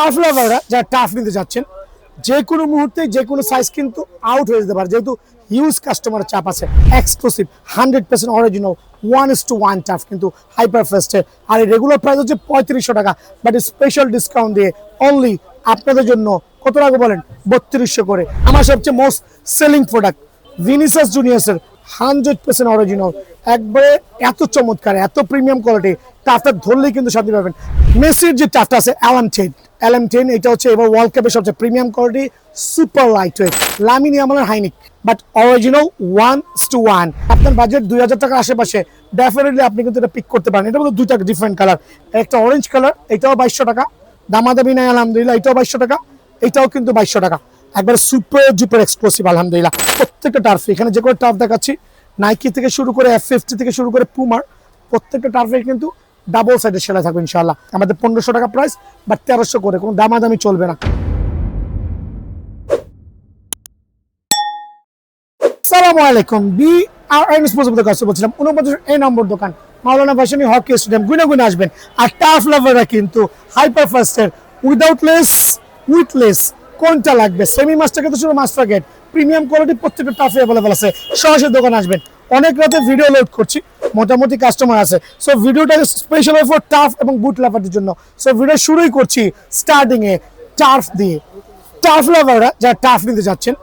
Tough লাভাররা যারা tough নিতে যাচ্ছেন যে কোনো মুহূর্তে যে কোনো সাইজ কিন্তু আউট হয়ে যেতে পারে, যেহেতু হিউজ কাস্টমারের চাপ আছে। এক্সক্লুসিভ 100% অরিজিনাল 1:1 টাফ কিন্তু হাইপার ফাস্টের, আর এই রেগুলার প্রাইস হচ্ছে 3500 টাকা, বাট স্পেশাল ডিসকাউন্ট দিয়ে অনলি আপনাদের জন্য কত টাকা বলেন, 3200 করে। আমার সবচেয়ে most selling product Vinícius জুনিয়র্সের 100% original, একবারে এত চমৎকার, এত প্রিমিয়াম কোয়ালিটি, টাফটা ধরলেই কিন্তু শান্তি পাবেন। মেসির যে টাফটা আছে LM10, এটা হচ্ছে এবার ওয়ার্ল্ড কাপের সবচেয়ে premium quality, super light weight, লামিনিয়ামের হাইনিক, বাট অরিজিনাল 1:1। আপনার বাজেট 2000 টাকার আশেপাশে, ডেফিনেটলি আপনি কিন্তু এটা পিক করতে পারেন। এটা মধ্যে দুইটা ডিফারেন্ট কালার, একটা অরেঞ্জ কালার, এটাও 2200 টাকা, দামাদামি নাই আলহামদুলিল্লাহ, এটাও 2200 টাকা, এটাও কিন্তু 2200 টাকা, একবার সুপার ডুপার এক্সক্লুসিভ আলহামদুলিল্লাহ। প্রত্যেকটা টার্ফ, এখানে যে কোনো টার্ফ দেখাচ্ছি, নাইকি থেকে শুরু করে F50 থেকে শুরু করে পুমার, প্রত্যেকটা টার্ফে কিন্তু ডাবল সাইডের সেলাই থাকবে ইনশাআল্লাহ। আমাদের 1500 টাকা প্রাইস, বাট 1300 করে, কোনো দামাদামি চলবে না। আসসালামু আলাইকুম, বলছিলাম 49 এই নম্বর দোকান, মাওলানা ভাসানী হকি স্টেডিয়াম, গুনে আসবেন। আর টাফ লাভাররা কিন্তু হাইপার ফাস্টের উইদাউট লেস, উইথ লেস কোনটা লাগবে, সেমি মাস্টার কিন্তু শুধু মাস্টার গেট, প্রিমিয়াম কোয়ালিটি প্রত্যেকটা টাফে অ্যাভেলেবল আছে। সরাসরি দোকানে আসবেন। অনেক রাতে ভিডিও লোড করছি, মোটামুটি কাস্টমার আছে, সো ভিডিওটা স্পেশাল ফর টাফ এবং বুট লাভারদের জন্য। সো ভিডিও শুরুই করছি স্টার্টিং এ টার্ফ দিয়ে। টাফ লাভাররা যারা টাফ নিতে যাচ্ছেন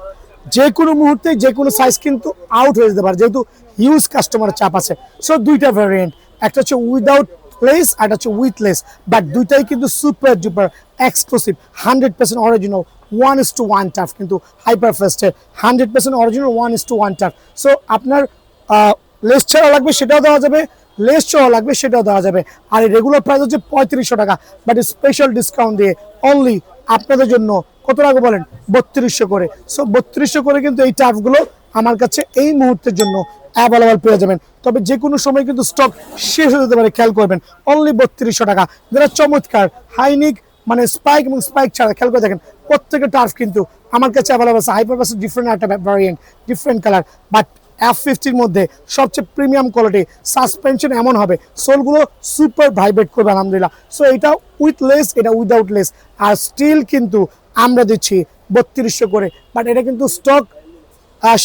যে কোনো মুহূর্তে যে কোনো সাইজ কিন্তু আউট হয়ে যেতে পারে, যেহেতু হিউজ কাস্টমারের চাপ আছে। সো দুইটা ভ্যারিয়েন্ট, একটা হচ্ছে উইদাউট লেস আর একটা হচ্ছে উইথ লেস, বাট দুইটাই কিন্তু super duper exclusive 100% original 1:1 tough কিন্তু হাইপার ফাস্টের 100% অরিজিনাল 1:1 টাফ। সো আপনার লেস ছাড়া লাগবে সেটাও দেওয়া যাবে, লেস ছাড়া লাগবে সেটাও দেওয়া যাবে। আর এই রেগুলার প্রাইস হচ্ছে 3500 টাকা, বাট স্পেশাল ডিসকাউন্ট দিয়ে অনলি আপনাদের জন্য কত টাকা বলেন, 3200 করে। সো 3200 করে কিন্তু এই টাফগুলো আমার কাছে এই মুহূর্তের জন্য অ্যাভেলেবল পেয়ে যাবেন। তবে যে কোনো সময় কিন্তু স্টক শেষ হয়ে যেতে পারে, খেয়াল করবেন। অনলি 3200 টাকা, যেটা চমৎকার হাইনিক, মানে স্পাইক এবং স্পাইক ছাড়া, খেয়াল করে দেখেন প্রত্যেকটা টার্ফ কিন্তু আমার কাছে অ্যাভেলেবল আছে। হাইপার পাসের ডিফারেন্ট একটা variant, different colour, but F50 মধ্যে সবচেয়ে প্রিমিয়াম কোয়ালিটি, সাসপেনশন এমন হবে, সোলগুলো সুপার ভাইব্রেট করবে আলহামদুলিল্লাহ। সো এটা উইথ লেস, এটা উইদাউট লেস, আর স্টিল কিন্তু আমরা দিচ্ছি 3200 করে, বাট এটা কিন্তু স্টক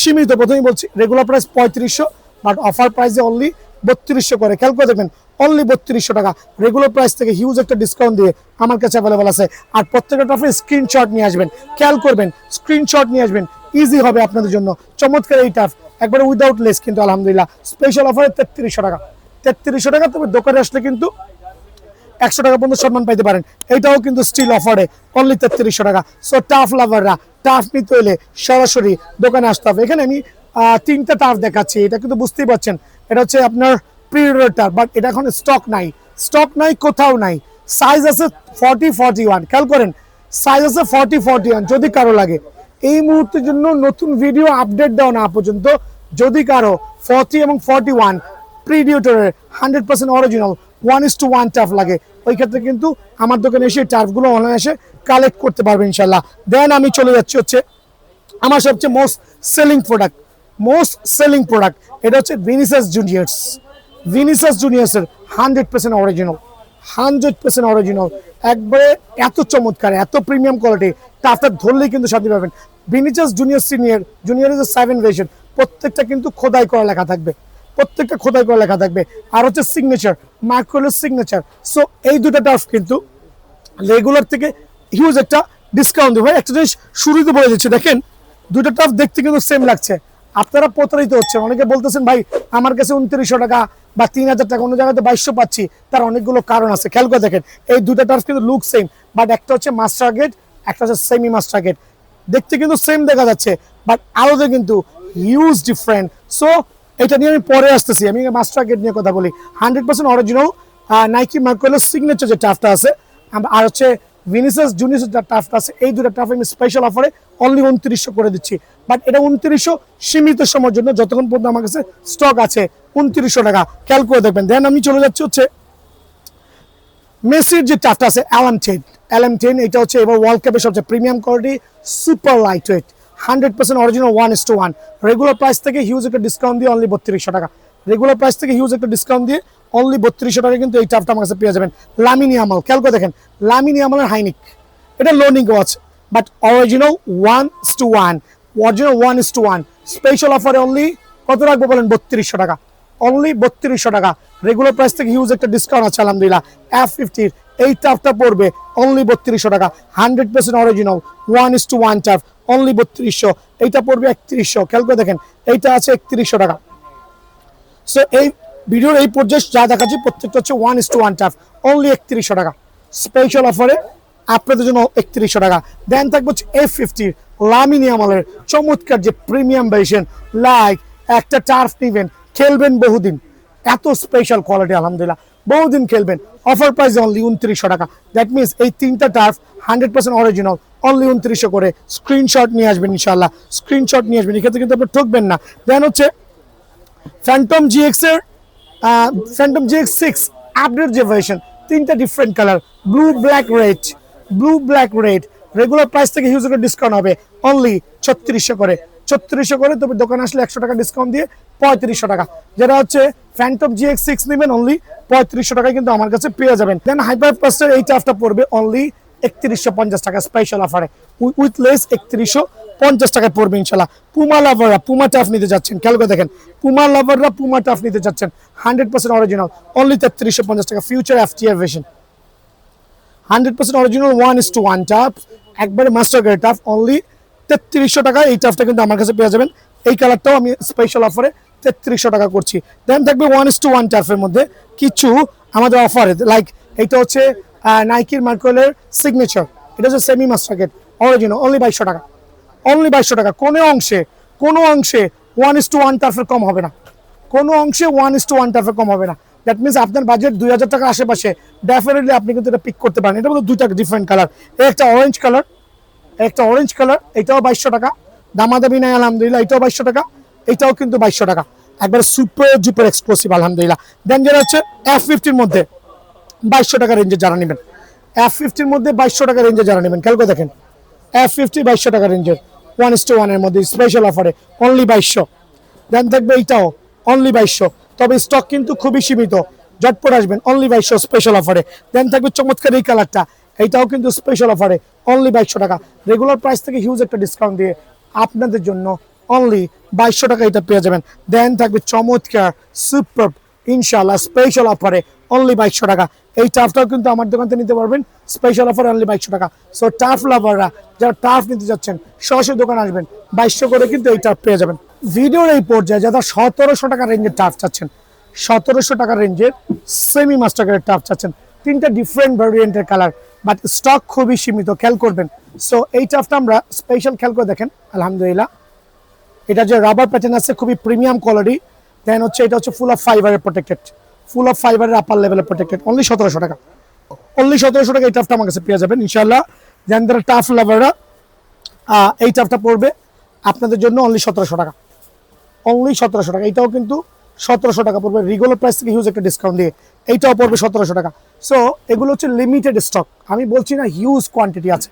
সীমিত। প্রথমেই বলছি রেগুলার প্রাইস 3500, বাট অফার প্রাইসে অনলি 3200 করে। খেয়াল করে দেখবেন অনলি 3200 টাকা, রেগুলার প্রাইস থেকে হিউজ একটা ডিসকাউন্ট দিয়ে আমার কাছে অ্যাভেলেবল আছে। আর প্রত্যেকটা ট্রফি স্ক্রিনশট নিয়ে আসবেন, খেয়াল করবেন স্ক্রিনশট নিয়ে আসবেন, ইজি হবে আপনাদের জন্য। চমৎকার এই টাফ, একবারে উইদাউট লেস কিন্তু আলহামদুলিল্লাহ, স্পেশাল অফারে 3300 টাকা, 3300 টাকা। তবে দোকানে আসলে কিন্তু 100 টাকা পর্যন্ত সম্মান পাইতে পারেন, এটাও কিন্তু স্টিল অফারে অনলি 3300 টাকা। সো টাফ লাভাররা টাফ নিতে হলে সরাসরি দোকানে আসতে হবে। এখানে আমি 3টা টাফ দেখাচ্ছি, এটা কিন্তু বুঝতেই পারছেন, এটা হচ্ছে আপনার প্রিঅর্ডার টাফ, বাট এটা এখন স্টক নাই, কোথাও নাই। সাইজ আছে 40-41, খেয়াল করেন সাইজ আছে 40-41। যদি কারো লাগে এই মুহূর্তের জন্য নতুন ভিডিও আপডেট দেওয়া না পর্যন্ত, যদি কারো 40 এবং 41 প্রিডিওটরের 100% অরিজিনাল 1:1 টাফ লাগে, ওই ক্ষেত্রে কিন্তু আমার দোকানে এসে টার্ফগুলো অনলাইনে এসে কালেক্ট করতে পারবে ইনশাল্লাহ। দেন আমি চলে যাচ্ছি হচ্ছে আমার সবচেয়ে মোস্ট সেলিং প্রোডাক্ট, এটা হচ্ছে ভিনিসাস জুনিয়র্সের 100% অরিজিনাল, একবারে এত চমৎকার, এত প্রিমিয়াম কোয়ালিটি, টাফটা ধরলেই কিন্তু শান্তি পাবেন। ভিনিসাস জুনিয়র 7 ভার্সন, প্রত্যেকটা কিন্তু খোদাই করা লেখা থাকবে, আর হচ্ছে সিগনেচার, মাইক্রোলের সিগনেচার। সো এই দুটো টার্ফ কিন্তু রেগুলার থেকে হিউজ একটা ডিসকাউন্ট দেবে। একটা জিনিস শুরুতে বলে দিচ্ছি, দেখেন দুটো টার্ফ দেখতে কিন্তু সেম লাগছে, আপনারা প্রতারিত হচ্ছেন। অনেকে বলতেছেন ভাই আমার কাছে 2900 টাকা বা 3000 টাকা, অন্য জায়গাতে 2200 পাচ্ছি, তার অনেকগুলো কারণ আছে। খেয়াল করে দেখেন এই দুটো টার্ফ কিন্তু লুক সেম, বাট একটা হচ্ছে মাস্টার গেট, একটা হচ্ছে সেমি মাস্টার গেট। দেখতে কিন্তু সেম দেখা যাচ্ছে, বাট আলাদা কিন্তু হিউজ ডিফারেন্ট। সো এটা নিয়ে আমি পরে আসতেছি, আমি মাস্টার গেট নিয়ে কথা বলি। 100% অরিজিনাল নাইকি মার্কোয়েলের সিগনেচার যে টাফটা আছে, আর হচ্ছে ভিনিসাস জুনিয়র যে টাফটা আছে, এই দুটো টাফ আমি স্পেশাল অফারে অনলি 2900 করে দিচ্ছি। বাট এটা 2900 সীমিত সময়ের জন্য, যতক্ষণ পর্যন্ত আমার কাছে স্টক আছে, 2900 টাকা। খেয়াল করে দেখবেন। দেন আমি চলে যাচ্ছি হচ্ছে মেসির যে টাফটা আছে LM10, এটা হচ্ছে এবার ওয়ার্ল্ড কাপের সবচেয়ে premium quality, super light wait, 100% original 1:1। Regular price থেকে হিউজ একটা ডিসকাউন্ট দিয়ে অনলি 3200 টাকা, অনলি 3200 টাকা কিন্তু এই টাফটা আমার কাছে পেয়ে যাবেন। লামিনিয়ামাল, খেয়াল করে দেখেন লামিনিয়ামের হাইনিক, এটা লোনিংও আছে, বাট অরিজিনাল 1:1, অরিজিনাল 1:1 স্পেশাল অফারে অনলি কত রাখবো বলেন? 3200 টাকা, অনলি 3200 টাকা। রেগুলার প্রাইস থেকে হিউজ একটা ডিসকাউন্ট আছে আলহামদুলিল্লাহ। F50 এই টাফটা পড়বে অনলি 3200 টাকা, 100% অরিজিনাল 1:1 টাফ, অনলি 3200। এইটা পড়বে 3100, খেয়াল করে দেখেন এইটা আছে 3100 টাকা। সো এই ভিডিওর এই পর্যায়ে যা দেখাচ্ছি প্রত্যেকটা হচ্ছে 1:1 টাফ, অনলি 3100 টাকা স্পেশাল অফারে আপনাদের জন্য 3100 টাকা। দেন থাকবে হচ্ছে F50 লামিনিয়ামের চমৎকার যে প্রিমিয়াম ভার্সন, লাইক একটা টার্ফ নিবেন, খেলবেন বহুদিন, এত স্পেশাল কোয়ালিটি আলহামদুলিল্লাহ, বহুদিন খেলবেন। অফার প্রাইস অনলি 2900 টাকা। দ্যাট মিনস এই তিনটা টার্ফ 100% অরিজিনাল, অনলি 2900 করে। স্ক্রিনশট নিয়ে আসবেন ইনশাল্লাহ, স্ক্রিনশট নিয়ে আসবেন, এক্ষেত্রে কিন্তু আপনি ঠকবেন না। দেন হচ্ছে ফ্যান্টম জিএক্স এর ফ্যান্টম জিএক্স 6 আপডেট যে ভার্সন, তিনটা different colour, blue black red, blue black red. Regular price থেকে হিউজ একটা ডিসকাউন্ট হবে, অনলি 3600 করে, 3600 করে। তবে দোকানে আসলে 100 টাকা ডিসকাউন্ট দিয়ে 3500 টাকা। যেটা হচ্ছে ফ্যান্টম জিএক্স 6 নেবেন অনলি 3500 টাকায় কিন্তু আমার কাছে পেয়ে যাবেন। দেন হাইপার ফাস্টের এই টাফটা পড়বে অনলি 3150 টাকা স্পেশাল অফারে, উইথ লেস 3150 টাকায় পড়বে ইনশাল্লাহ। পুমা লাভাররা পুমা টাফ নিতে যাচ্ছেন, খেয়াল করে দেখেন, পুমা লাভাররা পুমা টাফ নিতে যাচ্ছেন 100% অরিজিনাল, অনলি 3350 টাকা। Future FTR version 100% original 1:1 tough, একবারে মাস্টার গ্রেড টাফ, অনলি 3300 টাকা। এই টাফটা কিন্তু আমার কাছে পেয়ে যাবেন। এই কালারটাও আমি স্পেশাল অফারে 3300 টাকা করছি। দেন থাকবে 1:1 টাফের মধ্যে কিছু আমাদের অফারে, লাইক এইটা হচ্ছে নাইকির মার্কেলের সিগনেচার, এটা হচ্ছে semi master grade original, only 2200 টাকা, অনলি 2200 টাকা। কোনো অংশে 1:1 টাফের কম হবে না, কোনো অংশে 1:1 টাফের কম হবে না। দ্যাট মিনস আপনার বাজেট 2000 টাকার আশেপাশে, ডেফিনেটলি আপনি কিন্তু এটা পিক করতে পারেন। এটা মধ্যে দুইটা ডিফারেন্ট কালার, একটা অরেঞ্জ কালার, একটা অরেঞ্জ কালার, এটাও 2200 টাকা, দামাদামি নাই আলহামদুলিল্লাহ, এটাও 2200 টাকা, এটাও কিন্তু 2200 টাকা, একবার সুপার জুপার এক্সক্লুসিভ আলহামদুলিল্লাহ। দেন যেটা হচ্ছে F50-র মধ্যে 2200 টাকা রেঞ্জে যারা নেবেন, F50-র মধ্যে 2200 টাকা রেঞ্জে যারা নেবেন, খেয়াল করে দেখেন F50 2200 টাকা রেঞ্জের 1:1 এর মধ্যে স্পেশাল অফারে অনলি 2200। দেন থাকবে এইটাও অনলি 2200, তবে স্টক কিন্তু খুবই সীমিত, ঝটপট আসবেন, অনলি 2200 স্পেশাল অফারে। দেন থাকবে চমৎকার এই কালারটা, এইটাও কিন্তু স্পেশাল অফারে অনলি 2200 টাকা। রেগুলার প্রাইস থেকে হিউজ একটা ডিসকাউন্ট দিয়ে আপনাদের জন্য অনলি 2200 টাকা এটা পেয়ে যাবেন। দেন থাকবে চমৎকার সুপার ইনশাআল্লাহ স্পেশাল অফারে অনলি 2200 টাকা। এই টাফটাও কিন্তু আমার দোকান থেকে নিতে পারবেন স্পেশাল অফারে অনলি 2200 টাকা। সো টাফ লাভাররা যারা টাফ নিতে যাচ্ছেন সরাসরি দোকানে আসবেন, 2200 করে কিন্তু এই টাফ পেয়ে যাবেন। ভিডিওর এই পর্যায়ে যারা 1700 টাকা রেঞ্জের টাফ চাচ্ছেন, 1700 টাকা রেঞ্জের সেমি মাস্টার গ্রেড টাফ চাচ্ছেন, তিনটা ডিফারেন্ট ভ্যারিয়েন্টের কালার, বাট স্টক খুবই সীমিত, খেয়াল করবেন। সো এই টাফটা আমরা স্পেশাল খেয়াল করে দেখেন আলহামদুলিল্লাহ, এটা যে রাবার প্যাটার্ন আছে খুবই প্রিমিয়াম কোয়ালিটি। দেন হচ্ছে এটা হচ্ছে ফুল অফ ফাইবারের প্রোটেক্টেড, ফুল অফ ফাইবারের আপার লেভেলের প্রোটেক্টেড, অনলি 1700 টাকা, অনলি 1700 টাকা এই টাফটা আমার কাছে পেয়ে যাবেন ইনশাআল্লাহ। দেন যারা টাফ লাভাররা এই টাফটা পড়বে আপনাদের জন্য অনলি 1700 টাকা, অনলি 1700 টাকা। এইটাও কিন্তু 1700 টাকা পড়বে, রেগুলার প্রাইস থেকে হিউজ একটা ডিসকাউন্ট দিয়ে এইটাও পড়বে 1700 টাকা। সো এগুলো হচ্ছে লিমিটেড স্টক, আমি বলছি না হিউজ কোয়ান্টিটি আছে।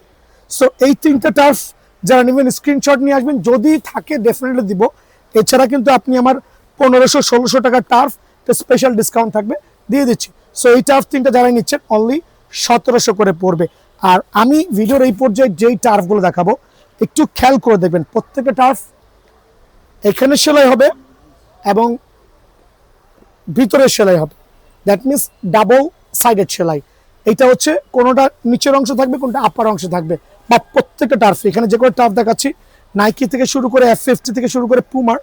সো এই তিনটা টার্ফ যারা নেবেন স্ক্রিনশট নিয়ে আসবেন, যদি থাকে ডেফিনেটলি দিব। এছাড়া কিন্তু আপনি আমার 1500-1600 টাকার টার্ফ স্পেশাল ডিসকাউন্ট থাকবে, দিয়ে দিচ্ছি। সো এই টার্ফ তিনটা যারা নিচ্ছেন অনলি 1700 করে পড়বে। আর আমি ভিডিওর এই পর্যায়ে যেই টার্ফগুলো দেখাবো একটু খেয়াল করে দেখবেন, প্রত্যেকটা টার্ফ এখানে সেলাই হবে এবং ভিতরে সেলাই হবে, দ্যাট মিনস ডাবল সাইডেড সেলাই। এটা হচ্ছে কোনোটা নিচের অংশ থাকবে, কোনটা আপার অংশ থাকবে, বা প্রত্যেকটা টার্ফে এখানে যে কোনো টার্ফ দেখাচ্ছি নাইকি থেকে শুরু করে F50 থেকে শুরু করে পুমার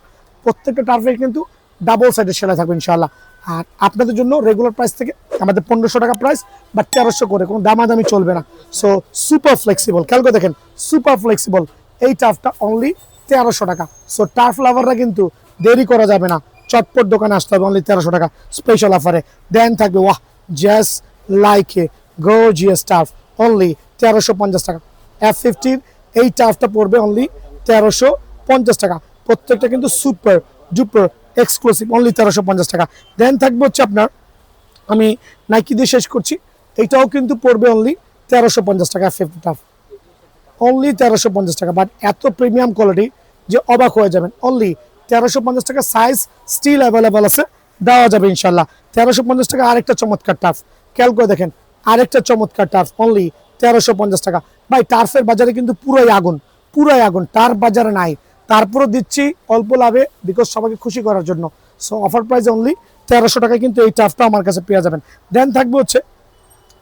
প্রত্যেকটা টার্ফে কিন্তু ডাবল সাইডেড সেলাই থাকবে ইনশাআল্লাহ। আর আপনাদের জন্য রেগুলার প্রাইস থেকে আমাদের 1500 টাকা প্রাইস, বা 1300 করে, কোনো দামাদামি চলবে না। সো সুপার ফ্লেক্সিবল, খেয়াল করে দেখেন সুপার ফ্লেক্সিবল এই টার্ফটা অনলি 1300 টাকা। সো টার্ফ লাভাররা কিন্তু দেরি করা যাবে না, চটপট দোকানে আসতে হবে, অনলি 1300 টাকা স্পেশাল অফারে। দেন থাকবে ওয়াহ just like a gorgeous turf, only 1350 টাকা। F50-র এই টার্ফটা পড়বে অনলি 1350 টাকা, প্রত্যেকটা কিন্তু সুপার ডুপার এক্সক্লুসিভ, অনলি 1350 টাকা। দেন থাকবে হচ্ছে আপনার, আমি নাইকি দিয়ে শেষ করছি, এইটাও কিন্তু পড়বে অনলি 1350 টাকা। F50 টার্ফ অনলি 1350 টাকা, বাট এত প্রিমিয়াম কোয়ালিটি যে অবাক হয়ে যাবেন। অনলি 1350 টাকা, সাইজ স্টিল অ্যাভেলেবেল আছে, দেওয়া যাবে ইনশাল্লাহ। 1350 টাকা আরেকটা চমৎকার টার্ফ, খেয়াল করে দেখেন আরেকটা চমৎকার টার্ফ, অনলি 1350 টাকা। ভাই টার্ফের বাজারে কিন্তু পুরাই আগুন, পুরাই আগুন, টার্ফ বাজারে নাই, তারপরও দিচ্ছি অল্প লাভে, বিকজ সবাইকে খুশি করার জন্য। সো অফার প্রাইস অনলি 1300 টাকায় কিন্তু এই টার্ফটা আমার কাছে পেয়ে যাবেন। দেন থাকবে হচ্ছে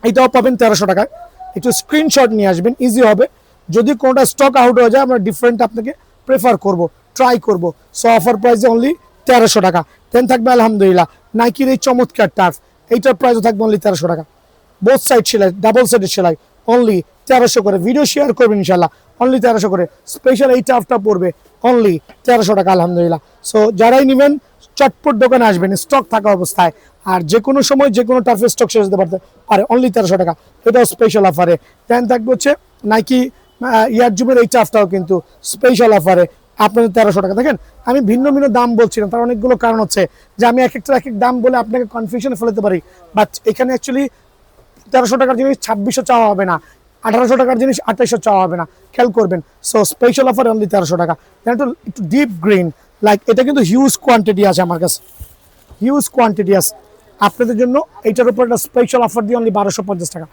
এইটাও পাবেন 1300 টাকায়। একটু স্ক্রিনশট নিয়ে আসবেন, ইজি হবে। যদি কোনোটা স্টক আউট হয়ে যায় আমরা ডিফারেন্ট আপনাকে প্রেফার করব, ট্রাই করব। সো অফার প্রাইসে অনলি 1300 টাকা। দেন থাকবে আলহামদুলিল্লাহ নাইকির এই চমৎকার টার্ফ, এইটার প্রাইসও থাকবে অনলি 1300 টাকা। বোথ সাইড সেলাই, ডাবল সাইডের সেলাই, অনলি 1300 করে। ভিডিও শেয়ার করবেন ইনশাল্লাহ, অনলি 1300 করে। স্পেশাল এই টার্ফটা পড়বে অনলি 1300 টাকা আলহামদুলিল্লাহ। সো যারাই নেবেন চটপট দোকানে আসবেন স্টক থাকা অবস্থায়, আর যে কোনো সময় যে কোনো টার্ফের স্টক শেষ হতে পারে অনলি 1300 টাকা, এটাও স্পেশাল অফারে। দেন থাকবে হচ্ছে নাইকি ইয়ারজুমের এই টার্ফটাও কিন্তু স্পেশাল অফারে আপনাদের 1300 টাকা। দেখেন আমি ভিন্ন ভিন্ন দাম বলছিলাম, তার অনেকগুলো কারণ হচ্ছে যে আমি এক একটা এক এক দাম বলে আপনাকে কনফিউশনে ফেলতে পারি, বাট এখানে অ্যাকচুয়ালি 1300 টাকার জিনিস 2600 চাওয়া হবে না, 1800 টাকার জিনিস 2800 চাওয়া হবে না, খেয়াল করবেন। সো স্পেশাল অফার অনলি 1300 টাকা। একটু ডিপ গ্রিন, লাইক এটা কিন্তু হিউজ কোয়ান্টিটি আছে আমার কাছে, হিউজ কোয়ান্টিটি আছে আপনাদের জন্য। এইটার উপর একটা স্পেশাল অফার দিয়ে অনলি 1250 টাকা।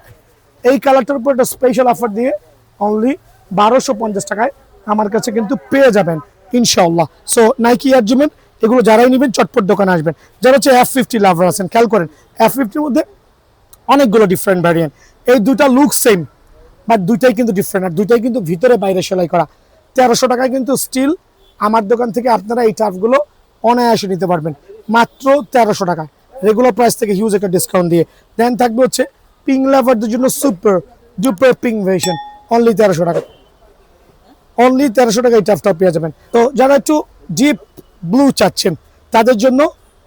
এই কালারটার উপর একটা স্পেশাল অফার দিয়ে অনলি 1250 টাকায় আমার কাছে কিন্তু পেয়ে যাবেন ইনশাআল্লাহ। সো নাইকি ইয়ারজুমের এগুলো যারাই নেবেন চটপট দোকানে আসবেন। যারা হচ্ছে F50 লাভার আছেন, খেয়াল করেন F50-র মধ্যে অনেকগুলো ডিফারেন্ট ভ্যারিয়েন্ট। এই দুটা লুক সেম, বাট দুইটাই কিন্তু ডিফারেন্ট, আর দুইটাই কিন্তু ভিতরে বাইরে সেলাই করা। 1300 টাকায় কিন্তু স্টিল আমার দোকান থেকে আপনারা এই টার্ফগুলো অনায়াসে নিতে পারবেন মাত্র 1300 টাকায়, রেগুলার প্রাইস থেকে হিউজ একটা ডিসকাউন্ট দিয়ে। দেন থাকবে হচ্ছে পিঙ্ক লাভারদের জন্য super duper pink version, only 1300 টাকা, অনলি 1300 টাকা এই টার্ফটা পেয়ে যাবেন। তো যারা একটু ডিপ ব্লু চাচ্ছেন তাদের জন্য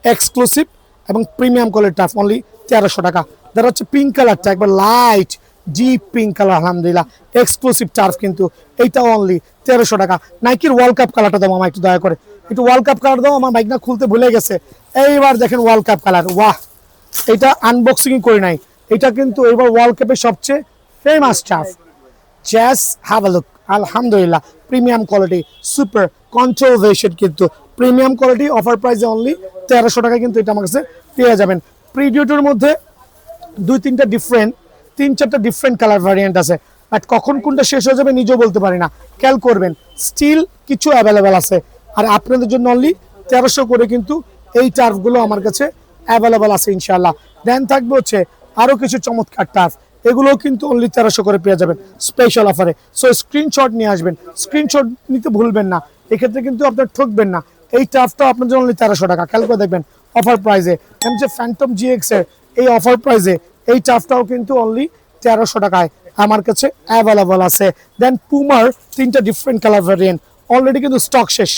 এক্সক্লুসিভ এবং প্রিমিয়াম কোয়ালিটি টার্ফ অনলি 1300 টাকা। যারা হচ্ছে পিঙ্ক কালারটা একবার লাইট ডিপ পিঙ্ক কালার, আলহামদুলিল্লাহ এক্সক্লুসিভ টার্ফ কিন্তু এইটাও অনলি 1300 টাকা। নাইকির ওয়ার্ল্ড কাপ কালারটা দাও আমার একটু দয়া করে, একটু ওয়ার্ল্ড কাপ কালার দাও, আমার বাইক না খুলতে ভুলে গেছে। এইবার দেখেন ওয়ার্ল্ড কাপ কালার, ওয়াহ, এটা আনবক্সিং করি নাই, এটা কিন্তু এবার ওয়ার্ল্ড কাপের সবচেয়ে famous turf. Just have a look, আলহামদুলিল্লাহ premium quality super control version, কিন্তু প্রিমিয়াম কোয়ালিটি অফার প্রাইসে অনলি 1300 টাকা কিন্তু এটা আমার কাছে পেয়ে যাবেন। প্রিডিউটোর মধ্যে তিন চারটা ডিফারেন্ট কালার ভ্যারিয়েন্ট আছে, বাট কখন কোনটা শেষ হয়ে যাবে নিজেও বলতে পারি না, খেয়াল করবেন। স্টিল কিছু অ্যাভেলেবেল আছে, আর আপনাদের জন্য অনলি 1300 করে কিন্তু এই টার্ফগুলো আমার কাছে অ্যাভেলেবেল আছে ইনশাআল্লাহ। দেন থাকবে হচ্ছে আরও কিছু চমৎকার টার্ফ, এগুলোও কিন্তু অনলি 1300 করে পেয়ে যাবেন স্পেশাল অফারে। সো স্ক্রিনশট নিয়ে আসবেন, স্ক্রিনশট নিতে ভুলবেন না, এক্ষেত্রে কিন্তু আপনার ঠকবেন না। এই টার্ফটাও আপনার জন্য অনলি 1300 টাকা, খেয়াল করে দেখবেন অফার প্রাইসে। যে ফ্যান্টম GX এর এই অফার প্রাইসে এই টার্ফটাও কিন্তু অনলি 1300 টাকায় আমার কাছে অ্যাভেলেবল আছে। দেন পুমার তিনটা ডিফারেন্ট কালার ভ্যারিয়েন্ট, অলরেডি কিন্তু স্টক শেষ,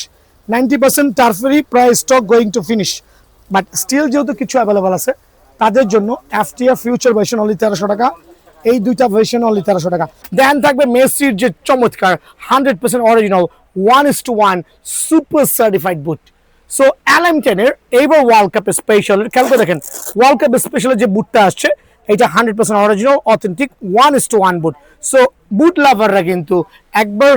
90% টার্ফেরই প্রায় stock going to finish, but still যেহেতু কিছু অ্যাভেলেবল আছে তাদের জন্য FTR ফিউচার ভার্সন অনলি 1300 টাকা, এই দুইটা ভার্সন অনলি 1300 টাকা। দেন থাকবে মেসির যে চমৎকার 100% অরিজিনাল 1:1 সুপার সার্টিফাইড বুট। সো LM10 এর এইবার ওয়ার্ল্ড কাপের স্পেশাল, খেয়াল করে দেখেন ওয়ার্ল্ড কাপের স্পেশালের যে বুটটা আসছে এটা 100% অরিজিনাল অথেন্টিক 1:1 বুট। সো বুট লাভাররা কিন্তু একবার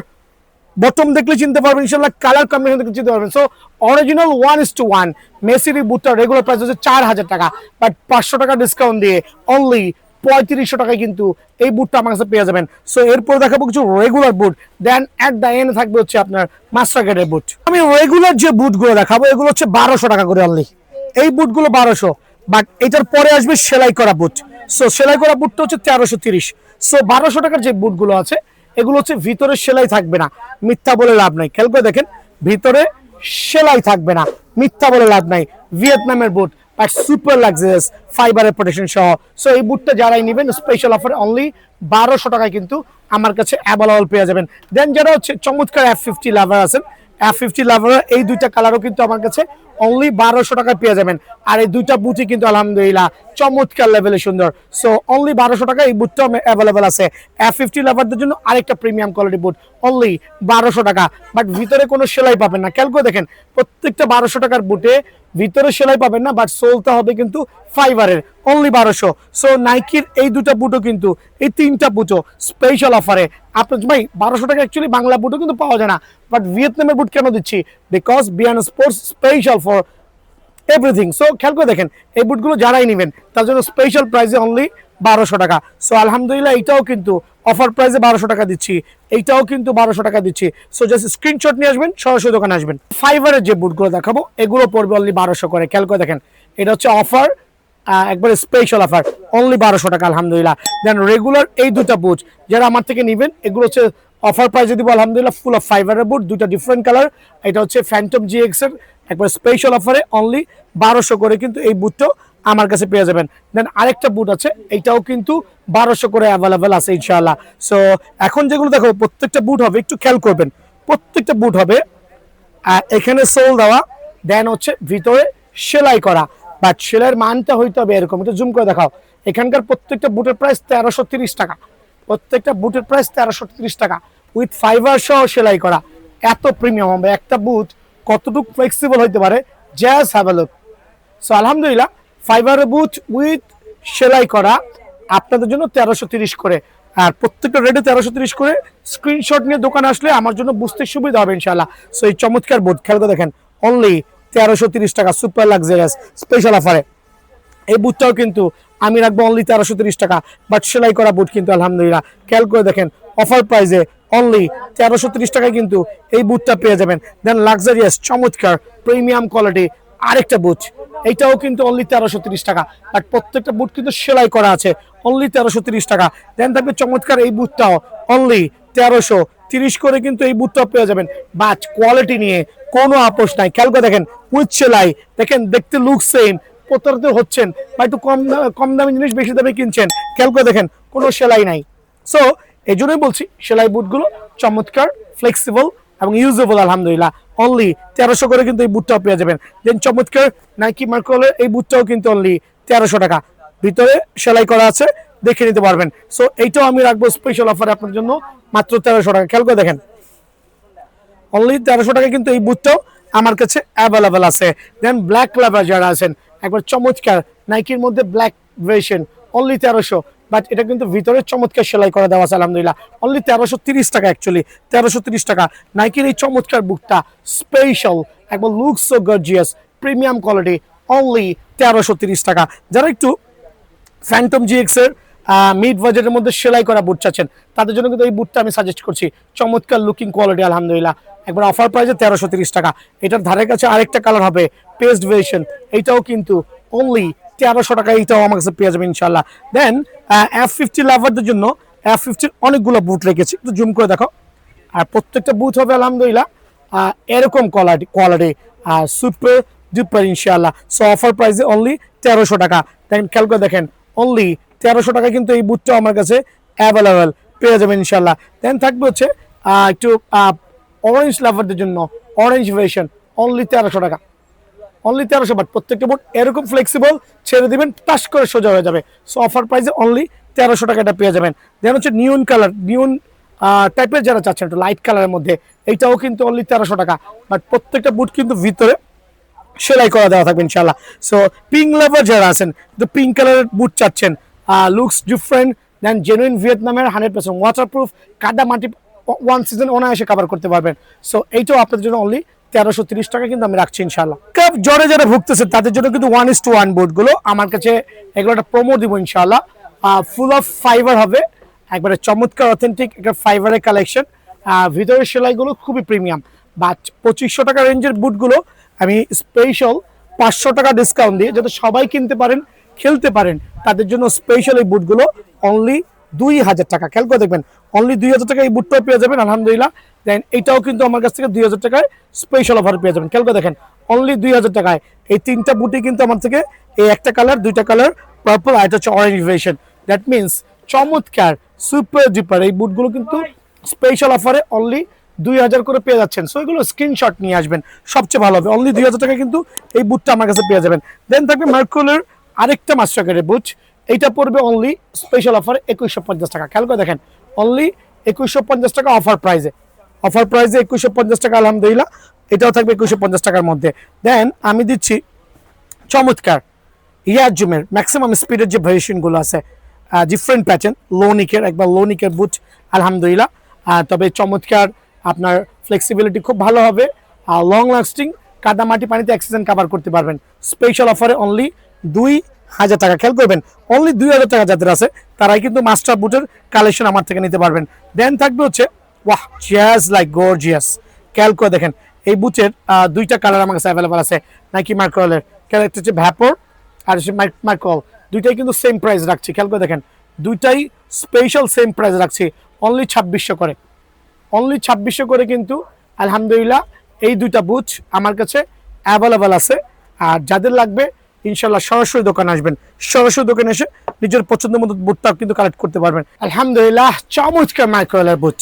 বটম দেখলে চিনতে পারবেন ইনশাআল্লাহ, কালার কম্বিনেশন দেখলে চিনতে পারবেন। সো অরিজিনাল 1:1 মেসির এই বুটটা রেগুলার প্রাইস হচ্ছে 4000 টাকা, বাট 500 টাকা ডিসকাউন্ট দিয়ে অনলি 3500 টাকায় কিন্তু এই বুটটা আমার কাছে পেয়ে যাবেন। সো এরপর দেখাবো কিছু regular boot, then at the end থাকবে হচ্ছে আপনার মাস্টার গ্রেডের বুট। আমি রেগুলার যে বুটগুলো দেখাবো এগুলো হচ্ছে 1200 টাকা করে অনলি, এই বুটগুলো 1200, বাট এটার পরে আসবে সেলাই করা বুট। সো সেলাই করা বুটটা হচ্ছে 1330। সো 1200 টাকার যে বুটগুলো আছে এগুলো হচ্ছে ভিতরে সেলাই থাকবে না, মিথ্যা বলে লাভ নাই, খেয়াল করে দেখেন ভিতরে সেলাই থাকবে না, মিথ্যা বলে লাভ নাই। ভিয়েতনামের বুট, বাট সুপার লাক্সারিয়াস ফাইবারের প্রোটেকশন সহ। সো এই বুটটা যারাই নেবেন স্পেশাল অফার অনলি 1200 টাকায় কিন্তু আমার কাছে অ্যাভেলেবল পেয়ে যাবেন। দেন যারা হচ্ছে চমৎকার F50 লাভার আছেন, F50 লাভার এই দুইটা কালারও কিন্তু আমার কাছে অনলি 1200 টাকায় পেয়ে যাবেন, আর এই দুইটা বুটই কিন্তু আলহামদুলিল্লাহ চমৎকার লেভেলে সুন্দর। সো অনলি 1200 টাকা এই বুটটাও অ্যাভেলেবেল আছে। F50 লাভারদের জন্য আরেকটা প্রিমিয়াম কোয়ালিটি বুট অনলি 1200 টাকা, বাট ভিতরে কোনো সেলাই পাবেন না, খেয়াল করে দেখেন প্রত্যেকটা 1200 টাকার বুটে ভিতরে সেলাই পাবেন না, বাট সোলটা হবে কিন্তু ফাইবারের, অনলি 1200। সো নাইকির এই দুটো বুটও কিন্তু এই তিনটা বুটও স্পেশাল অফারে আপনার ভাই 1200 টাকা। অ্যাকচুয়ালি বাংলা বুটও কিন্তু পাওয়া যায় না, বাট ভিয়েতনামের বুট কেন দিচ্ছি, because Beant sports special for everything. So খেয়াল করে দেখেন এই বুটগুলো যারাই নেবেন তার জন্য স্পেশাল প্রাইসে অনলি 1200 টাকা। সো আলহামদুলিল্লাহ এটাও কিন্তু অফার প্রাইসে 1200 টাকা দিচ্ছি, এইটাও কিন্তু 1200 টাকা দিচ্ছি। সো জাস্ট স্ক্রিনশট নিয়ে আসবেন, সরাসরি দোকানে আসবেন। ফাইবারের যে বুটগুলো দেখাবো এগুলো পড়বে অনলি 1200 করে। খেয়াল করে দেখেন, এটা হচ্ছে অফার, একবারে স্পেশাল অফার, অনলি 1200 টাকা আলহামদুলিল্লাহ। দেন রেগুলার এই দুটা বুট যারা আমার থেকে নেবেন, এগুলো হচ্ছে অফার প্রাইসে দিব আলহামদুলিল্লাহ, ফুল অফ ফাইবারের বুট, দুটা ডিফারেন্ট কালার। এটা হচ্ছে ফ্যান্টম জিএক্স এর একবার স্পেশাল অফারে অনলি 1200 করে কিন্তু এই বুটটাও আমার কাছে পেয়ে যাবেন। দেন আরেকটা বুট আছে, এইটাও কিন্তু 1200 করে অ্যাভেলেবেল আছে ইনশাআল্লাহ। সো এখন যেগুলো দেখো প্রত্যেকটা বুট হবে, একটু খেয়াল করবেন, প্রত্যেকটা বুট হবে এখানে সোল দেওয়া, দেন হচ্ছে ভিতরে সেলাই করা, বাট সেলাইয়ের মানটা হইতে হবে এরকম। একটু জুম করে দেখাও। এখানকার প্রত্যেকটা বুটের প্রাইস 1330 টাকা, প্রত্যেকটা বুটের প্রাইস 1330 টাকা, উইথ ফাইবার সহ সেলাই করা। এত প্রিমিয়াম হবে একটা বুট, কতটুকু ফ্লেক্সিবল হইতে পারে, just have a look. So আলহামদুলিল্লাহ, ফাইবারের বুট উইথ সেলাই করা আপনাদের জন্য 1330 করে, আর প্রত্যেকটা রেটে 1330 করে। স্ক্রিনশট নিয়ে দোকানে আসলে আমার জন্য বুঝতে সুবিধা হবে ইনশাআল্লাহ। সো এই চমৎকার বুট খেয়াল করে দেখেন, অনলি 1330 টাকা, সুপার লাক্সারিয়াস স্পেশাল অফারে। এই বুটটাও কিন্তু আমি রাখবো অনলি 1330 টাকা, বাট সেলাই করা বুট কিন্তু আলহামদুলিল্লাহ। খেয়াল করে দেখেন, অফার প্রাইসে অনলি 1330 টাকায় কিন্তু এই বুটটা পেয়ে যাবেন। দেন লাক্সারিয়াস চমৎকার প্রিমিয়াম কোয়ালিটি আরেকটা বুট, এইটাও কিন্তু অনলি 1330 টাকা, বাট প্রত্যেকটা বুট কিন্তু সেলাই করা আছে, অনলি 1330 টাকা। দেন থাকবে চমৎকার এই বুটটাও অনলি 1330 করে কিন্তু এই বুটটাও পেয়ে যাবেন, বাট কোয়ালিটি নিয়ে কোনো আপোষ নাই। খেয়াল করে দেখেন, উইথ সেলাই, দেখেন দেখতে লুক সেম, প্রতারিত হচ্ছেন বা একটু কম দামি জিনিস বেশি দামে কিনছেন, খেয়াল করে দেখেন কোনো সেলাই নাই। সো এই জন্যই বলছি, সেলাই বুটগুলো চমৎকার, ফ্লেক্সিবল এবং ইউজেবল আলহামদুলিল্লাহ। অনলি 1300 করে কিন্তু এই বুটটাও পেয়ে যাবেন। দেন চমৎকার নাইকি মার্কোলের এই বুটটাও কিন্তু অনলি 1300 টাকা, ভিতরে সেলাই করা আছে, দেখে নিতে পারবেন। সো এইটাও আমি রাখবো স্পেশাল অফারে আপনার জন্য, মাত্র 1300 টাকা। খেয়াল করে দেখেন, অনলি 1300 টাকা কিন্তু এই বুটটাও আমার কাছে অ্যাভেলেবেল আছে। দেন ব্ল্যাক লাভার যারা আছেন, একবার চমৎকার নাইকির মধ্যে ব্ল্যাক ভার্সন, অনলি 1300, বাট এটা কিন্তু ভিতরে চমৎকার সেলাই করে দেওয়া আছে আলহামদুলিল্লাহ, অনলি 1330 টাকা। অ্যাকচুয়ালি 1330 টাকা নাইকির এই চমৎকার বুটটা, স্পেশাল, একবার look so gorgeous, premium quality, only 1330 টাকা। যারা একটু ফ্যান্টম জিএক্স এর মিড বাজেটের মধ্যে সেলাই করা বুট চাচ্ছেন, তাদের জন্য কিন্তু এই বুটটা আমি সাজেস্ট করছি, চমৎকার লুকিং কোয়ালিটি আলহামদুলিল্লাহ, একবার অফার প্রাইসে 1330 টাকা। এটার ধারে কাছে আরেকটা কালার হবে পেস্ট ভেরিয়েশন, এইটাও কিন্তু অনলি 1300 টাকা, এইটাও আমার কাছে পেয়ে যাবে ইনশাল্লাহ। দেন F50 লাভারদের জন্য F50 অনেকগুলো বুট রেখেছি, একটু জুম করে দেখো। আর প্রত্যেকটা বুট হবে আলহামদুলিল্লাহ এরকম কোয়ালিটি সুপার ডুপার ইনশাআল্লাহ। সো অফার প্রাইসে অনলি 1300 টাকা। দেখেন, খেয়াল করে দেখেন, অনলি 1300 টাকা কিন্তু এই বুটটাও আমার কাছে অ্যাভেলেবেল পেয়ে যাবেন ইনশাআল্লাহ। দেন থাকবে হচ্ছে একটু অরেঞ্জ লাভারদের জন্য অরেঞ্জ ভার্সন, অনলি 1300 টাকা, অনলি 1300। বাট প্রত্যেকটা বুট এরকম ফ্লেক্সিবল, ছেড়ে দিবেন টাচ করে সোজা হয়ে যাবে। সো অফার প্রাইসে অনলি 1300 টাকা এটা পেয়ে যাবেন। দেন হচ্ছে নিয়ন কালার, নিয়ন টাইপের যারা চাচ্ছেন একটু লাইট কালারের মধ্যে, এইটাও কিন্তু অনলি 1300 টাকা, বাট প্রত্যেকটা বুট কিন্তু ভিতরে সেলাই করা দেওয়া থাকবে ইনশাআল্লাহ। সো পিঙ্ক লাভার যারা আছেন, তো পিঙ্ক কালারের বুট চাচ্ছেন, লুকস ডিফারেন্ট, দেন জেনুইন ভিয়েতনামের 100% ওয়াটারপ্রুফ, কাদা মাটি ওয়ান সিজন অনায়াসে কভার করতে পারবেন। সো এইটাও আপনাদের জন্য অনলি 1330 টাকা কিন্তু আমি রাখছি ইনশাআল্লাহ। কাপ জ্বরে যারা ভুগতেছে তাদের জন্য কিন্তু 1:1 বুটগুলো আমার কাছে, এগুলো একটা প্রোমো দিব ইনশাআল্লাহ। ফুল অফ ফাইবার হবে, একবারে চমৎকার অথেন্টিক একটা ফাইবারের কালেকশন, ভিতরের সেলাইগুলো খুবই প্রিমিয়াম। বা 2500 টাকা রেঞ্জের বুটগুলো আমি স্পেশাল 500 টাকা ডিসকাউন্ট দিয়ে, যাতে সবাই কিনতে পারেন, খেলতে পারেন, তাদের জন্য স্পেশাল এই বুটগুলো অনলি 2000 টাকা। খেয়াল করে দেখবেন, অনলি 2000 টাকা এই বুটটাও পেয়ে যাবেন আলহামদুলিল্লাহ। দেন এইটাও কিন্তু আমার কাছ থেকে 2000 টাকায় স্পেশাল অফার পেয়ে যাবেন। খেয়াল করে দেখেন, অনলি 2000 টাকায় এই তিনটা বুটই কিন্তু আমার থেকে, এই একটা কালার, দুইটা কালার পার্পল, আর এটা হচ্ছে অরেঞ্জ ভার্সন। দ্যাট মিনস চমৎকার সুপার ডুপার এই বুটগুলো কিন্তু স্পেশাল অফারে অনলি 2000 করে পেয়ে যাচ্ছেন। সো এগুলো স্ক্রিনশট নিয়ে আসবেন, সবচেয়ে ভালো হবে। অনলি 2000 টাকা কিন্তু এই বুটটা আমার কাছে পেয়ে যাবেন। দেন থাকবে মার্কুলের আরেকটা মাস্টার কার্ডের বুট, এইটা পড়বে অনলি স্পেশাল অফারে 2150 টাকা। খেয়াল করে দেখেন, অনলি 2150 টাকা অফার প্রাইজে, অফার প্রাইজে 2150 টাকা আলহামদুলিল্লাহ। এটাও থাকবে 2150 টাকার মধ্যে। দেন আমি দিচ্ছি চমৎকার ইয়াজুমের ম্যাক্সিমাম স্পিডের যে ভেরিয়েশনগুলো আছে, ডিফারেন্ট প্যাটার্ন, লোনিকের, একবার লোনিকের বুট আলহামদুলিল্লাহ। তবে চমৎকার, আপনার ফ্লেক্সিবিলিটি খুব ভালো হবে, লং লাস্টিং, কাদা মাটি পানিতে অ্যাক্সিডেন্ট কভার করতে পারবেন। স্পেশাল অফারে অনলি 1000 টাকা। খেয়াল করবেন অনলি 2000 টাকা যাদের আছে তারাই কিন্তু মাস্টার বুটের কালেকশন আমার থেকে নিতে পারবেন। দেন থাকবে হচ্ছে ওয়াহ জাস্ট লাইক গর্জিয়াস, খেয়াল করে দেখেন এই বুটের দুইটা কালার আমার কাছে অ্যাভেলেবল আছে। নাইকি মার্কলের ক্যারেক্টার হচ্ছে ভ্যাপর আর হচ্ছে মার্কল, দুইটাই কিন্তু সেম প্রাইস রাখছি। খেয়াল করে দেখেন দুইটাই স্পেশাল সেম প্রাইস রাখছি, অনলি 2600 করে। অনলি 2600 করে কিন্তু আলহামদুলিল্লাহ এই দুইটা বুট আমার কাছে অ্যাভেলেবল আছে। আর যাদের লাগবে ইনশাল্লাহ সরাসরি দোকানে আসবেন, সরাসরি দোকানে এসে নিজের পছন্দ মতো বুটটাও কিন্তু কালেক্ট করতে পারবেন। আলহামদুলিল্লাহ চমৎকার মাইক্রোওয়েলের বুট,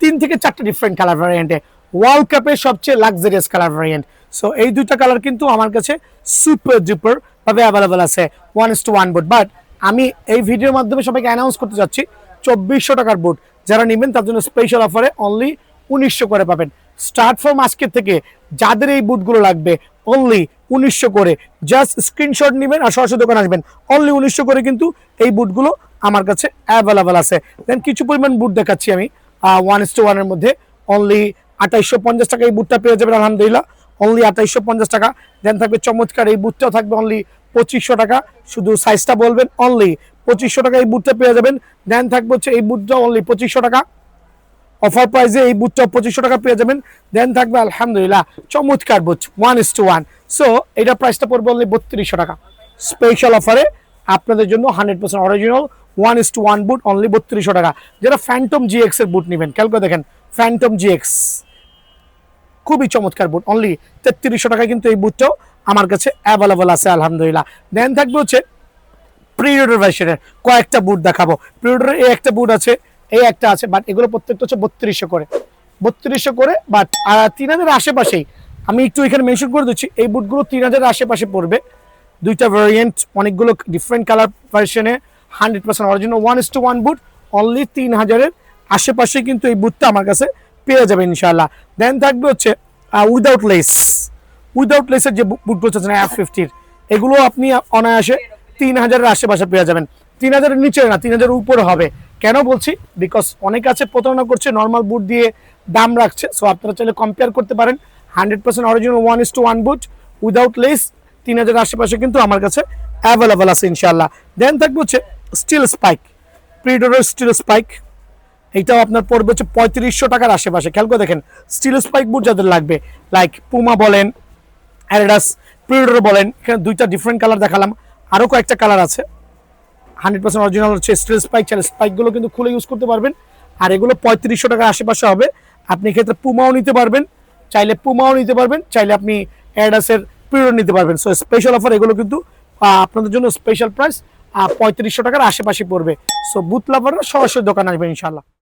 3 থেকে 4টা ডিফারেন্ট কালার ভ্যারিয়েন্টে, ওয়ার্ল্ড কাপের সবচেয়ে লাক্সারিয়াস কালার ভ্যারিয়েন্ট। সো এই দুইটা কালার কিন্তু আমার কাছে সুপার ডুপার ভাবে অ্যাভেলেবল আছে 1:1 বুট। বাট আমি এই ভিডিওর মাধ্যমে সবাইকে অ্যানাউন্স করতে যাচ্ছি 2400 টাকার বুট যারা নেবেন তার জন্য স্পেশাল অফারে অনলি 1900 করে পাবেন। স্টার্ট ফ্রম আজকের থেকে যাদের এই বুটগুলো লাগবে অনলি 1900 করে, জাস্ট স্ক্রিনশট নেবেন আর সরাসরি দোকানে আসবেন। অনলি 1900 করে কিন্তু এই বুটগুলো আমার কাছে অ্যাভেলেবল আছে। দেন কিছু পরিমাণ বুট দেখাচ্ছি আমি 1:1 এর মধ্যে, অনলি 2850 টাকা এই বুটটা পেয়ে যাবেন আলহামদুলিল্লাহ, অনলি 2850 টাকা। দেন থাকবে চমৎকার এই বুটটাও থাকবে অনলি 2500 টাকা, শুধু সাইজটা বলবেন অনলি 2500 টাকা এই বুটটা পেয়ে যাবেন। দেন থাকবে হচ্ছে এই বুটটা অনলি 2500 টাকা, অফার প্রাইসে এই বুটটা 2500 টাকা পেয়ে যাবেন। দেন থাকবে আলহামদুলিল্লাহ চমৎকার বুট 1:1, সো এটা প্রাইসটা পড়বে অনলি 3200 টাকা। স্পেশাল অফারে আপনাদের জন্য 100% অরিজিনাল 1:1 বুট অনলি 3200 টাকা। যারা ফ্যান্টম জিএক্স এর বুট নেবেন খেয়াল করে দেখেন ফ্যান্টম জিএক্স খুবই চমৎকার বুট, অনলি 3300 টাকায় কিন্তু এই বুটটাও আমার কাছে অ্যাভেলেবল আছে আলহামদুলিল্লাহ। দেন থাকবে হচ্ছে প্রিডেটর ভার্সনের কয়েকটা বুট দেখাবো। প্রিডেটরের এই একটা বুট আছে, এই একটা আছে, বাট এগুলো প্রত্যেকটা হচ্ছে 3200 করে, 3200 করে। বাট 3000 আশেপাশেই আমি একটু এখানে মেনশন করে দিচ্ছি এই বুটগুলো 3000 আশেপাশে পড়বে। দুইটা ভ্যারিয়েন্ট, অনেকগুলো ডিফারেন্ট কালার ভার্সনে, 100% অরিজিনাল 1:1 বুট অনলি 3000 আশেপাশে কিন্তু এই বুটটা আমার কাছে পেয়ে যাবে ইনশাআল্লাহ। দেন থাকবে হচ্ছে উইদাউট লেস, উইদাউট লেসের যে বুটগুলো আছে না F50, এগুলো আপনি অনায়াসে 3000 আশেপাশে পেয়ে যাবেন। 3000 নিচে না, 3000 উপরে হবে। কেন বলছি, বিকজ অনেক আছে প্রতারণা করছে, নর্মাল বুট দিয়ে দাম রাখছে। সো আপনারা চাইলে কম্পেয়ার করতে পারেন। 100% অরিজিনাল 1:1 বুট উইদাউট লেস 3000 আশেপাশে কিন্তু আমার কাছে অ্যাভেলেবল আছে ইনশাআল্লাহ। দেন থাকবে হচ্ছে still spike, predator still spike, এইটাও আপনার পড়বে হচ্ছে 3500 টাকার আশেপাশে। খেয়াল করে দেখেন স্টিল স্পাইক বুট যাদের লাগবে, লাইক পুমা বলেন, অ্যাডিডাস, প্রিডেটর বলেন, এখানে দুইটা ডিফারেন্ট কালার দেখালাম, আরও কয়েকটা কালার আছে। 100% অরিজিনাল হচ্ছে স্টিল স্পাইক, চাইলে স্পাইকগুলো কিন্তু খুলে ইউজ করতে পারবেন। আর এগুলো 3500 টাকার আশেপাশে হবে। আপনি এক্ষেত্রে পুমাও নিতে পারবেন, চাইলে পুমাও নিতে পারবেন, চাইলে আপনি অ্যাডিডাসের প্রিডেটর নিতে পারবেন। সো স্পেশাল অফার এগুলো কিন্তু আপনাদের জন্য স্পেশাল প্রাইস 3500 টাকার আশেপাশে পড়বে। সো বুট লাভাররা সরাসরি দোকানে আসবেন ইনশাআল্লাহ।